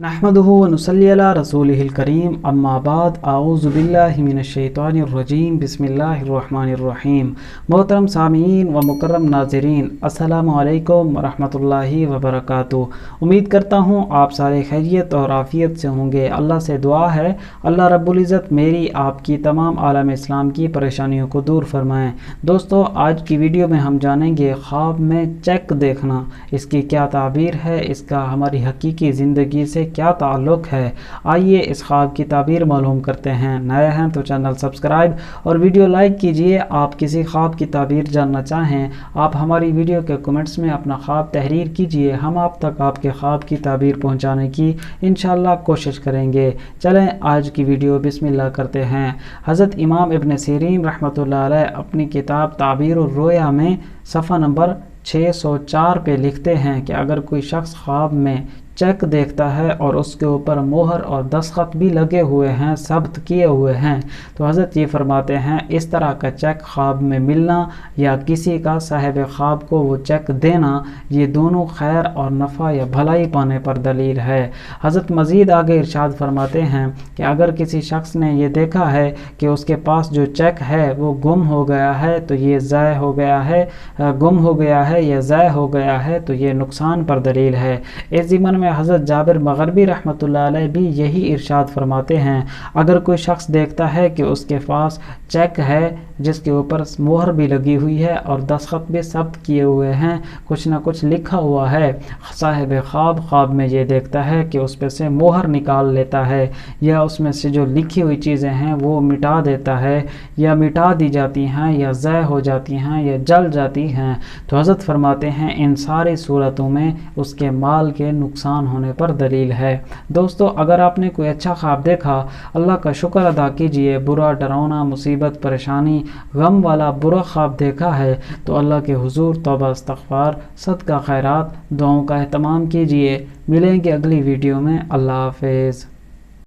नहमदुहु व नुसल्ली अला रसूलिहिल करीम अम्मा बाद आऊज़ु बिल्लाहि मिनश शैतानिर रजीम बिस्मिल्लाहिर रहमानिर रहीम। मोहतरम सामीन व मुकर्रम नाज़रीन, अस्सलामु अलैकुम व रहमतुल्लाहि व बरकातुहू। उम्मीद करता हूँ आप सारे खैरियत और आफ़ियत से होंगे। अल्लाह से दुआ है अल्लाह रब्बुल इज़्ज़त मेरी आपकी तमाम आलम इस्लाम की परेशानियों को दूर फरमाएँ। दोस्तों, आज की वीडियो में हम जानेंगे ख्वाब में चेक देखना, इसकी क्या ताबीर है, इसका हमारी हकीकी ज़िंदगी से क्या ताल्लुक़ है। आइए इस ख्वाब की ताबीर मालूम करते हैं। नए हैं तो चैनल सब्सक्राइब और वीडियो लाइक कीजिए। आप किसी ख्वाब की ताबीर जानना चाहें, आप हमारी वीडियो के कमेंट्स में अपना ख्वाब तहरीर कीजिए। हम आप तक आपके ख्वाब की ताबीर पहुंचाने की इंशाअल्लाह कोशिश करेंगे। चलें आज की वीडियो बिस्मिल्लाह करते हैं। हज़रत इमाम इब्न सीरीन रहमतुल्लाह अलैह अपनी किताब ताबीर उर रोया में सफ़ा नंबर 604 पे लिखते हैं कि अगर कोई शख्स ख्वाब में चेक देखता है और उसके ऊपर मोहर और दस्तखत भी लगे हुए हैं, सब्त किए हुए हैं, तो हज़रत ये फरमाते हैं इस तरह का चेक ख्वाब में मिलना या किसी का साहिब ख्वाब को वो चेक देना, ये दोनों खैर और नफ़ा या भलाई पाने पर दलील है। हज़रत मज़ीद आगे इरशाद फरमाते हैं कि अगर किसी शख्स ने ये देखा है कि उसके पास जो चेक है वो गुम हो गया है, तो ये ज़ाय हो गया है, गुम हो गया है या ज़ाय हो गया है, तो ये नुकसान पर दलील है। इस ज़िमन में हज़रत जाबिर मग़रिबी रहमतुल्लाह अलैह भी यही इरशाद फरमाते हैं, अगर कोई शख्स देखता है कि उसके पास चेक है जिसके ऊपर मोहर भी लगी हुई है और दस्तखत भी सब्त किए हुए हैं, कुछ ना कुछ लिखा हुआ है, साहिब ख्वाब में ये देखता है कि उस पे से मोहर निकाल लेता है या उसमें से जो लिखी हुई चीज़ें हैं वो मिटा देता है या मिटा दी जाती हैं या ज़ाय हो जाती हैं या जल जाती हैं, तो हज़रत फरमाते हैं इन सारी सूरतों में उसके माल के नुकसान होने पर दलील है। दोस्तों, अगर आपने कोई अच्छा ख्वाब देखा, अल्लाह का शुक्र अदा कीजिए। बुरा, डरावना, मुसीबत, परेशानी, गम वाला बुरा ख्वाब देखा है तो अल्लाह के हुजूर तौबा इस्तग़फ़ार, सदका खैरात, दुआओं का एहतमाम कीजिए। मिलेंगे अगली वीडियो में। अल्लाह हाफ़िज़।